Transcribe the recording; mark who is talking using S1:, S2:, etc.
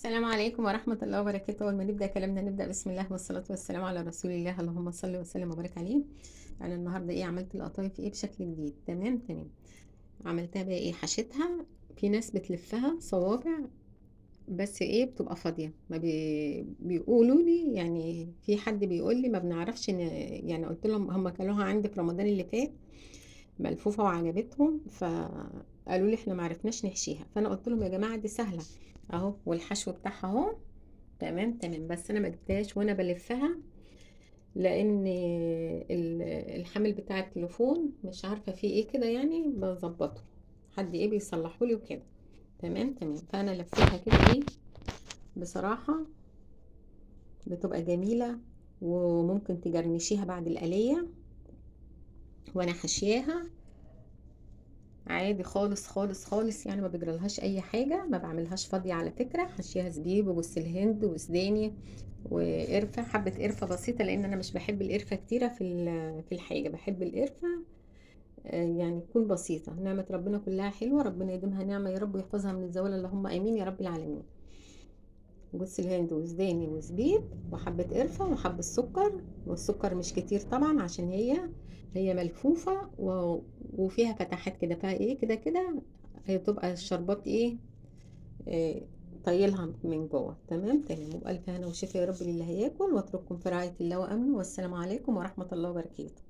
S1: السلام عليكم ورحمة الله وبركاته. أول ما نبدأ كلامنا نبدأ بسم الله والصلاة والسلام على رسول الله، اللهم صل وسلم وبارك عليه. أنا النهاردة عملت القطايف بشكل جديد. تمام. عملتها بقى حشيتها. في ناس بتلفها صوابع، بس بتبقى فاضية. ما بيقولوا لي، يعني في حد بيقول لي ما بنعرفش يعني قلت لهم هم كلوها عندي في رمضان اللي فات ملفوفة وعجبتهم، فقالوا لي احنا ما عرفناش نحشيها. فانا قلت لهم يا جماعة دي سهلة اهو، والحشو بتاعها اهو. تمام. بس انا ما جبتهاش وانا بلفها، لان الحامل بتاع التليفون مش عارفه فيه كده، يعني بظبطه. حد بيصلحه لي وكده. تمام. فانا لفيتها كده بصراحه بتبقى جميله، وممكن تجرنشيها بعد القليه وانا حشياها عادي خالص خالص خالص. يعني ما بجرالهاش اي حاجه، ما بعملهاش فاضيه على فكره. حشيها زبيب وجوز الهند وسوداني وقرفه، حبه قرفه بسيطه، لان انا مش بحب القرفه كتيره في الحاجه. بحب القرفه يعني تكون بسيطه. نعمه ربنا كلها حلوه، ربنا يديمها نعمه يا رب، ويحفظها من الزوال، اللهم امين يا رب العالمين. جوز الهند وسوداني وزبيب وحبه قرفه وحبه سكر، والسكر مش كتير طبعا عشان هي ملفوفه وفيها فتحات كده، فيها كده كده. هي بتبقى الشربات إيه، طيلها من جوه. تمام. وبألف هنا وشفا يا رب للي هياكل، واترككم في رعاية الله وأمنه، والسلام عليكم ورحمة الله وبركاته.